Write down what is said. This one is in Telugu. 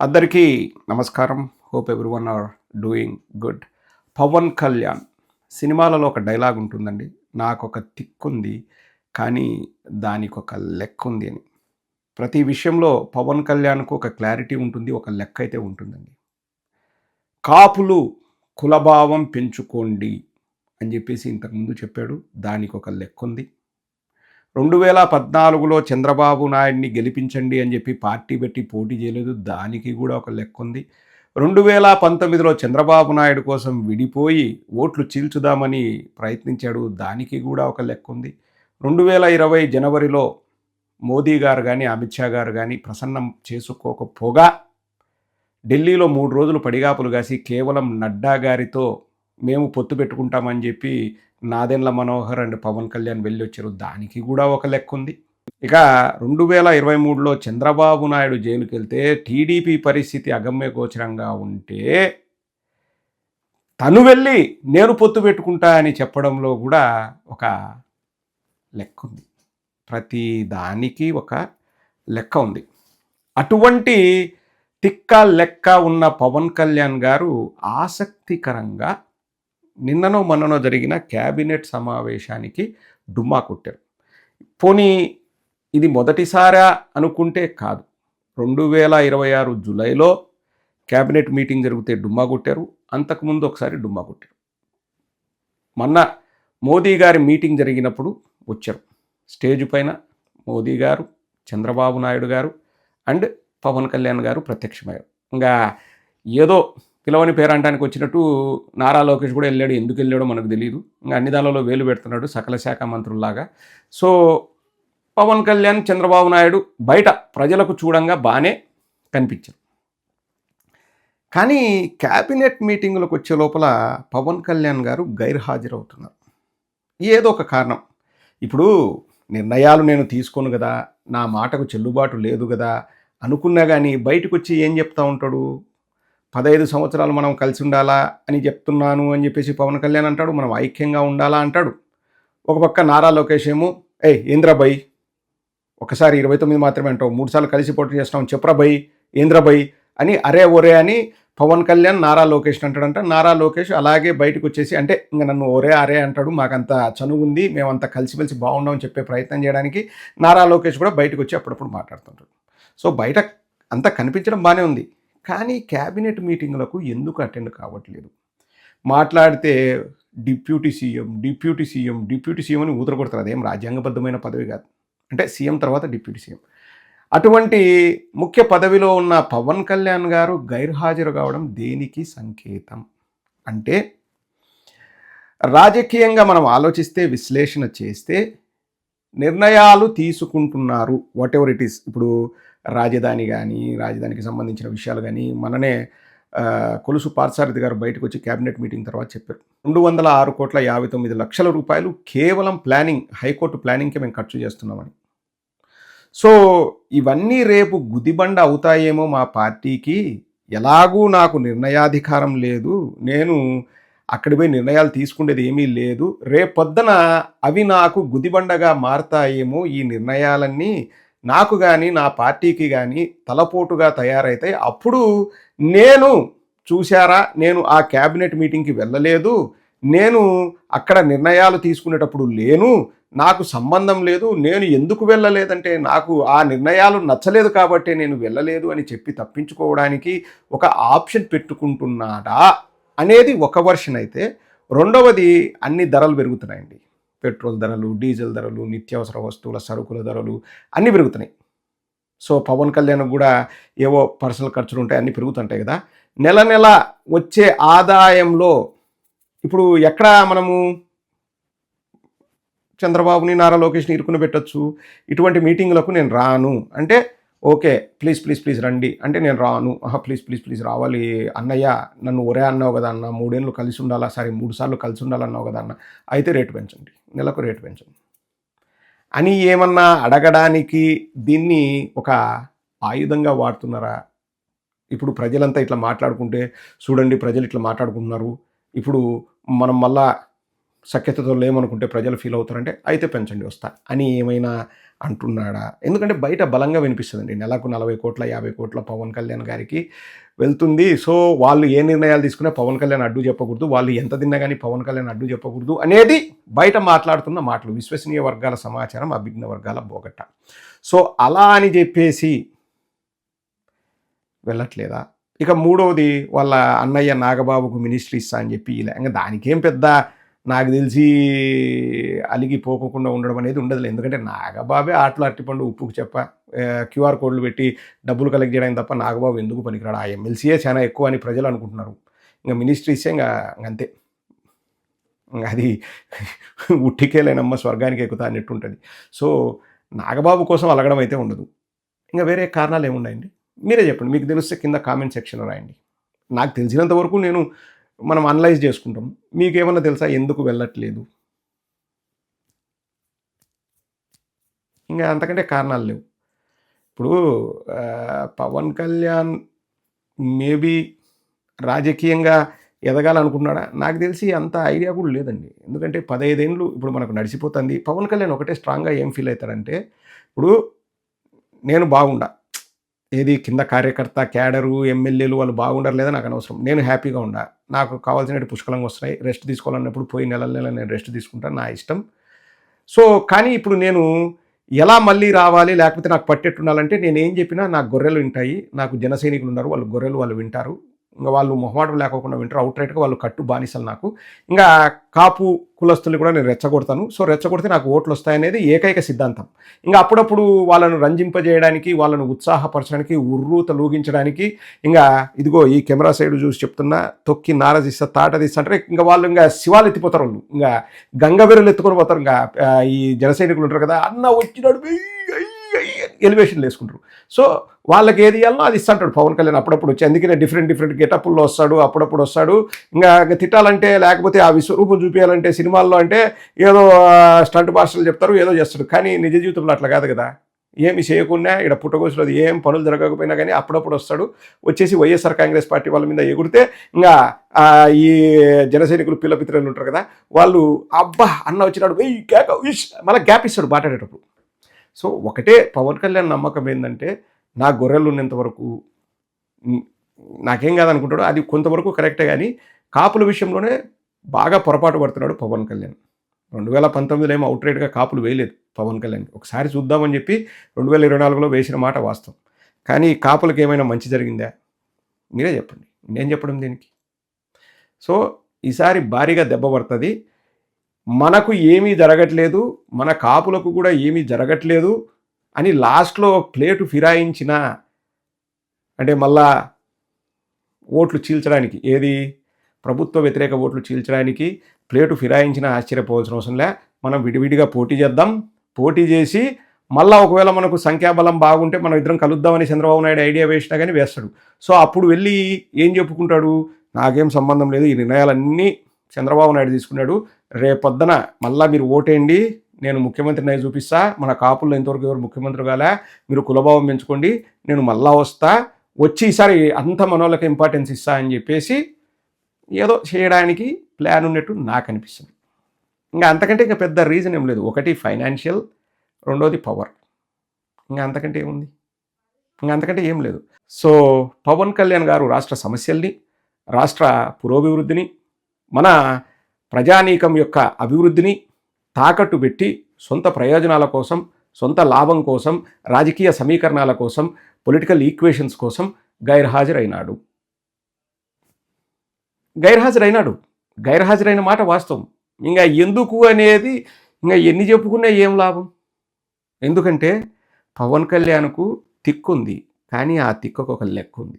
అందరికీ నమస్కారం. Hope everyone are doing good. Pawan Kalyan సినిమాలలో ఒక డైలాగ్ ఉంటుందండి. నాకొక తిక్కుంది కానీ దానికొక లెక్కుంది అని. ప్రతి విషయంలో పవన్ కళ్యాణ్‌కు ఒక క్లారిటీ ఉంటుంది. ఒక లెక్కైతే ఉంటుందండి. కాపులు కులభావం పెంచుకోండి అని చెప్పేసి ఇంతకుముందు చెప్పాడు. దానికొక లెక్కుంది. 2014లో చంద్రబాబు నాయుడిని గెలిపించండి అని చెప్పి పార్టీ పెట్టి పోటీ చేయలేదు. దానికి కూడా ఒక లెక్కుంది. 2019లో చంద్రబాబు నాయుడు కోసం విడిపోయి ఓట్లు చీల్చుదామని ప్రయత్నించాడు. దానికి కూడా ఒక లెక్కుంది. 2020 జనవరిలో మోదీ గారు కానీ, అమిత్ షా గారు కానీ ప్రసన్నం చేసుకోకపోగా ఢిల్లీలో 3 రోజులు పడిగాపులు కాసి కేవలం నడ్డా గారితో మేము పొత్తు పెట్టుకుంటామని చెప్పి నాదెండ్ల మనోహర్ అండ్ పవన్ కళ్యాణ్ వెళ్ళొచ్చారు. దానికి కూడా ఒక లెక్క ఉంది. ఇక 2023లో చంద్రబాబు నాయుడు జైలుకి వెళ్తే టీడీపీ పరిస్థితి అగమ్యగోచరంగా ఉంటే తను వెళ్ళి నేను పొత్తు పెట్టుకుంటా అని చెప్పడంలో కూడా ఒక లెక్క ఉంది. ప్రతి దానికి ఒక లెక్క ఉంది. అటువంటి తిక్క లెక్క ఉన్న పవన్ కళ్యాణ్ గారు ఆసక్తికరంగా నిన్ననో మొన్ననో జరిగిన క్యాబినెట్ సమావేశానికి డుమ్మా కొట్టారు. పోనీ ఇది మొదటిసారా అనుకుంటే కాదు. 2026 జూలైలో క్యాబినెట్ మీటింగ్ జరిగితే డుమ్మా కొట్టారు. అంతకుముందు ఒకసారి డుమ్మా కొట్టారు. మొన్న మోదీ గారి మీటింగ్ జరిగినప్పుడు వచ్చారు. స్టేజ్ పైన మోదీ గారు, చంద్రబాబు నాయుడు గారు అండ్ పవన్ కళ్యాణ్ గారు ప్రత్యక్షమయ్యారు. ఇంకా ఏదో పిలవని పేరంటానికి వచ్చినట్టు నారా లోకేష్ కూడా వెళ్ళాడు. ఎందుకు వెళ్ళాడో మనకు తెలియదు. ఇంకా అన్ని దానిలో వేలు పెడుతున్నాడు సకల శాఖ మంత్రుల్లాగా. సో పవన్ కళ్యాణ్, చంద్రబాబు నాయుడు బయట ప్రజలకు చూడంగా బాగానే కనిపించారు. కానీ క్యాబినెట్ మీటింగులకు వచ్చే లోపల పవన్ కళ్యాణ్ గారు గైర్హాజరవుతున్నారు. ఏదో ఒక కారణం. ఇప్పుడు నిర్ణయాలు నేను తీసుకోను కదా, నా మాటకు చెల్లుబాటు లేదు కదా అనుకున్నా కానీ బయటకు వచ్చి ఏం చెప్తా ఉంటాడు? 15 సంవత్సరాలు మనం కలిసి ఉండాలా అని చెప్తున్నాను అని చెప్పేసి పవన్ కళ్యాణ్ అంటాడు. మనం ఐక్యంగా ఉండాలా అంటాడు. ఒక పక్క నారా లోకేష్ ఏమో ఏంద్రబాయ్ ఒకసారి 29 మాత్రమే అంటావు, 3 సార్లు కలిసి పోటీ చేస్తాం చెప్పరాబాయ్ ఏంద్రబాయ్ అని అరే ఒరే అని పవన్ కళ్యాణ్ నారా లోకేష్ అంటాడంట. నారా లోకేష్ అలాగే బయటకు వచ్చేసి అంటే ఇంకా నన్ను ఒరే అరే అంటాడు, మాకంత చనువు ఉంది, మేమంతా కలిసిమెలిసి బాగుండామని చెప్పే ప్రయత్నం చేయడానికి నారా లోకేష్ కూడా బయటకు వచ్చి అప్పుడప్పుడు మాట్లాడుతుంటాడు. సో బయట అంతా కనిపించడం బాగానే ఉంది. కానీ క్యాబినెట్ మీటింగులకు ఎందుకు అటెండ్ కావట్లేదు? మాట్లాడితే డిప్యూటీ సీఎం అని ఊదర కొడతారు. అదేం రాజ్యాంగబద్ధమైన పదవి కాదు. అంటే సీఎం తర్వాత డిప్యూటీ సీఎం. అటువంటి ముఖ్య పదవిలో ఉన్న పవన్ కళ్యాణ్ గారు గైర్హాజరు కావడం దేనికి సంకేతం? అంటే రాజకీయంగా మనం ఆలోచిస్తే, విశ్లేషణ చేస్తే నిర్ణయాలు తీసుకుంటున్నారు. What ever it is. ఇప్పుడు రాజధాని కానీ, రాజధానికి సంబంధించిన విషయాలు కానీ మననే కొలుసు పార్థసారథి గారు బయటకు వచ్చి క్యాబినెట్ మీటింగ్ తర్వాత చెప్పారు. 206,59,00,000 రూపాయలు కేవలం ప్లానింగ్, హైకోర్టు ప్లానింగ్కే మేము ఖర్చు చేస్తున్నామని. సో ఇవన్నీ రేపు గుదిబండ అవుతాయేమో మా పార్టీకి. ఎలాగూ నాకు నిర్ణయాధికారం లేదు, నేను అక్కడి పోయి నిర్ణయాలు తీసుకునేది ఏమీ లేదు, రేపొద్దున అవి నాకు గుదిబండగా మారతాయేమో, ఈ నిర్ణయాలన్నీ నాకు కానీ నా పార్టీకి కానీ తలపోటుగా తయారైతాయి. అప్పుడు నేను చూశారా, నేను ఆ క్యాబినెట్ మీటింగ్కి వెళ్ళలేదు, నేను అక్కడ నిర్ణయాలు తీసుకునేటప్పుడు లేను, నాకు సంబంధం లేదు, నేను ఎందుకు వెళ్ళలేదంటే నాకు ఆ నిర్ణయాలు నచ్చలేదు కాబట్టి నేను వెళ్ళలేదు అని చెప్పి తప్పించుకోవడానికి ఒక ఆప్షన్ పెట్టుకుంటున్నాడా అనేది ఒక వర్షన్ అయితే, రెండవది అన్ని ధరలు పెరుగుతున్నాయండి. పెట్రోల్ ధరలు, డీజిల్ ధరలు, నిత్యావసర వస్తువుల సరుకుల ధరలు అన్నీ పెరుగుతున్నాయి. సో పవన్ కళ్యాణ్ కూడా ఏవో పర్సనల్ ఖర్చులు ఉంటాయి, అన్నీ పెరుగుతుంటాయి కదా. నెల నెల వచ్చే ఆదాయంలో ఇప్పుడు ఎక్కడ మనము చంద్రబాబుని, నారా లోకేష్ని ఇరుకుని పెట్టచ్చు. ఇటువంటి మీటింగ్లకు నేను రాను అంటే ఓకే, ప్లీజ్ రండి అంటే నేను రాను. ప్లీజ్ రావాలి అన్నయ్య, నన్ను ఒరే అన్నావు కదా అన్న, 3 ఏళ్ళు కలిసి ఉండాలా, సరే 3 సార్లు కలిసి ఉండాలన్నావు కదా అన్న, అయితే రేటు పెంచండి, నెలకు రేటు పెంచండి అని ఏమన్నా అడగడానికి దీన్ని ఒక ఆయుధంగా వాడుతున్నారా? ఇప్పుడు ప్రజలంతా ఇట్లా మాట్లాడుకుంటే చూడండి, ప్రజలు ఇట్లా మాట్లాడుకుంటున్నారు, ఇప్పుడు మనం మళ్ళా సఖ్యతతో లేమనుకుంటే ప్రజలు ఫీల్ అవుతారంటే అయితే పెంచండి వస్తా అని ఏమైనా అంటున్నాడా? ఎందుకంటే బయట బలంగా వినిపిస్తుందండి. నెలకు 40 కోట్ల 50 కోట్ల పవన్ కళ్యాణ్ గారికి వెళ్తుంది. సో వాళ్ళు ఏ నిర్ణయాలు తీసుకున్నా పవన్ కళ్యాణ్ అడ్డు చెప్పకూడదు. వాళ్ళు ఎంత తిన్నా కానీ పవన్ కళ్యాణ్ అడ్డు చెప్పకూడదు అనేది బయట మాట్లాడుతున్న మాటలు. విశ్వసనీయ వర్గాల సమాచారం, అభిజ్ఞ వర్గాల బోగట్ట. సో అలా అని చెప్పేసి వెళ్ళట్లేదా? ఇక మూడవది వాళ్ళ అన్నయ్య నాగబాబుకు మినిస్ట్రీ ఇస్తా అని చెప్పి ఇలా ఇంకా దానికేం పెద్ద నాకు తెలిసి అలిగిపోకుండా ఉండడం అనేది ఉండదులే. ఎందుకంటే నాగబాబే ఆటలు అరటిపండు ఉప్పుకు చెప్ప క్యూఆర్ కోడ్లు పెట్టి డబ్బులు కలెక్ట్ చేయడానికి తప్ప నాగబాబు ఎందుకు పనికిరాడు? ఆ ఎమ్మెల్సీయే చాలా ఎక్కువ అని ప్రజలు అనుకుంటున్నారు. ఇంకా మినిస్ట్రీసే ఇంకా అంతే, అది ఉట్టికేలేనమ్మ స్వర్గానికి ఎక్కుతా అన్నట్టు ఉంటుంది. సో నాగబాబు కోసం అలగడం అయితే ఉండదు. ఇంకా వేరే కారణాలు ఏమున్నాయండి? మీరే చెప్పండి. మీకు తెలిస్తే కింద కామెంట్ సెక్షన్లో రాయండి. నాకు తెలిసినంత వరకు మనం అనలైజ్ చేసుకుంటాం. మీకేమన్నా తెలుసా ఎందుకు వెళ్ళట్లేదు? ఇంకా అంతకంటే కారణాలు లేవు. ఇప్పుడు పవన్ కళ్యాణ్ మేబీ రాజకీయంగా ఎదగాలనుకున్నాడా? నాకు తెలిసి అంత ఐడియా కూడా లేదండి. ఎందుకంటే 15 ఏళ్ళు ఇప్పుడు మనకు నడిచిపోతుంది. పవన్ కళ్యాణ్ ఒకటే స్ట్రాంగ్గా ఏం ఫీల్ అవుతారంటే, ఇప్పుడు నేను బాగుండా, ఏది కింద కార్యకర్త క్యాడరు ఎమ్మెల్యేలు వాళ్ళు బాగుండరు లేదా నాకు అనవసరం. నేను హ్యాపీగా ఉండా, నాకు కావాల్సినవి పుష్కలంగా వస్తున్నాయి. రెస్ట్ తీసుకోవాలన్నప్పుడు పోయి నెల నేను రెస్ట్ తీసుకుంటాను, నా ఇష్టం. సో కానీ ఇప్పుడు నేను ఎలా మళ్ళీ రావాలి, లేకపోతే నాకు పట్టెట్టుండాలంటే నేను ఏం చెప్పినా నాకు గొర్రెలు వింటాయి. నాకు జన సైనికులు ఉన్నారు, వాళ్ళు గొర్రెలు వాళ్ళు వింటారు. ఇంకా వాళ్ళు మొహమాటం లేకోకుండా వింటారు. అవుట్రైట్గా వాళ్ళు కట్టు బానిసలు నాకు. ఇంకా కాపు కులస్తుల్ని కూడా నేను రెచ్చగొడతాను. సో రెచ్చగొడితే నాకు ఓట్లు వస్తాయనేది ఏకైక సిద్ధాంతం. ఇంకా అప్పుడప్పుడు వాళ్ళను రంజింపజేయడానికి, వాళ్ళను ఉత్సాహపరచడానికి, ఉర్రూత లూగించడానికి, ఇంకా ఇదిగో ఈ కెమెరా సైడ్ చూసి చెప్తున్నా, తొక్కి నారదిస్తా తాటదిస్తా అంటే ఇంకా వాళ్ళు ఇంకా శివాలు ఎత్తిపోతారు. వాళ్ళు ఇంకా గంగవీరులు ఎత్తుకొని పోతారు. ఇంకా ఈ జన సైనికులు ఉంటారు కదా, అన్న వచ్చినాడు ఎలివేషన్లు వేసుకుంటారు. సో వాళ్ళకి ఏది ఇవ్వాలనో అది ఇస్తుంటాడు పవన్ కళ్యాణ్ అప్పుడప్పుడు వచ్చి. అందుకనే డిఫరెంట్ గెటప్పుల్లో వస్తాడు, అప్పుడప్పుడు వస్తాడు. ఇంకా తిట్టాలంటే, లేకపోతే ఆ విశ్వరూపం చూపించాలంటే సినిమాల్లో అంటే ఏదో స్టంట్ భాషలు చెప్తారు, ఏదో చేస్తాడు. కానీ నిజ జీవితంలో అట్లా కాదు కదా. ఏమి చేయకుండా ఇక్కడ పుట్టగోసులో ఏం పనులు జరగకపోయినా కానీ అప్పుడప్పుడు వస్తాడు. వచ్చేసి వైఎస్ఆర్ కాంగ్రెస్ పార్టీ వాళ్ళ మీద ఎగురితే ఇంకా ఈ జనసైనికులు పిల్లపిత్రులు ఉంటారు కదా, వాళ్ళు అబ్బా అన్న వచ్చినాడు వెయ్యి కేక మళ్ళీ గ్యాప్ ఇస్తాడు మాట్లాడేటప్పుడు. సో ఒకటే పవన్ కళ్యాణ్ నమ్మకం ఏంటంటే, నా గొర్రెలు ఉన్నంత వరకు నాకేం కాదనుకుంటాడు. అది కొంతవరకు కరెక్టే. కానీ కాపుల విషయంలోనే బాగా పొరపాటు పడుతున్నాడు పవన్ కళ్యాణ్. 2019లో ఏమో అవుట్రైట్గా కాపులు వేయలేదు పవన్ కళ్యాణ్. ఒకసారి చూద్దామని చెప్పి 2024లో వేసిన మాట వాస్తవం. కానీ కాపులకు ఏమైనా మంచి జరిగిందా? మీరే చెప్పండి, నేను చెప్పడం దేనికి? సో ఈసారి భారీగా దెబ్బ పడుతుంది. మనకు ఏమీ జరగట్లేదు, మన కాపులకు కూడా ఏమీ జరగట్లేదు అని లాస్ట్లో ప్లేటు ఫిరాయించిన, అంటే మళ్ళా ఓట్లు చీల్చడానికి, ఏది ప్రభుత్వ వ్యతిరేక ఓట్లు చీల్చడానికి ప్లేటు ఫిరాయించిన ఆశ్చర్యపోవాల్సిన అవసరం లే. మనం విడివిడిగా పోటీ చేద్దాం. పోటీ చేసి మళ్ళీ ఒకవేళ మనకు సంఖ్యాబలం బాగుంటే మనం ఇద్దరం కలుద్దామని చంద్రబాబు నాయుడు ఐడియా వేసినా కానీ వేస్తాడు. సో అప్పుడు వెళ్ళి ఏం చెప్పుకుంటాడు, నాకేం సంబంధం లేదు, ఈ నిర్ణయాలన్నీ చంద్రబాబు నాయుడు తీసుకున్నాడు, రేపొద్దున మళ్ళీ మీరు ఓటేయండి, నేను ముఖ్యమంత్రిని చూపిస్తా, మన కాపుల్లో ఇంతవరకు ఎవరు ముఖ్యమంత్రి కాలే, మీరు కులభావం పెంచుకోండి, నేను మళ్ళా వస్తా, వచ్చి ఈసారి అంత మనోళ్ళకి ఇంపార్టెన్స్ ఇస్తా అని చెప్పేసి ఏదో చేయడానికి ప్లాన్ ఉన్నట్టు నాకు అనిపిస్తుంది. ఇంకా అంతకంటే ఇంకా పెద్ద రీజన్ ఏం లేదు. ఒకటి ఫైనాన్షియల్, రెండోది పవర్. ఇంకా అంతకంటే ఏముంది? ఇంకా అంతకంటే ఏం లేదు. సో పవన్ కళ్యాణ్ గారు రాష్ట్ర సమస్యల్ని, రాష్ట్ర పురోభివృద్ధిని, మన ప్రజానీకం యొక్క అభివృద్ధిని తాకట్టు పెట్టి సొంత ప్రయోజనాల కోసం, సొంత లాభం కోసం, రాజకీయ సమీకరణాల కోసం, పొలిటికల్ ఈక్వేషన్స్ కోసం గైర్హాజరైనాడు. గైర్హాజరైన మాట వాస్తవం. ఇంకా ఎందుకు అనేది ఇంకా ఎన్ని చెప్పుకున్నా ఏం లాభం? ఎందుకంటే పవన్ కళ్యాణ్కు తిక్కుంది, కానీ ఆ తిక్కకు ఒక లెక్క ఉంది.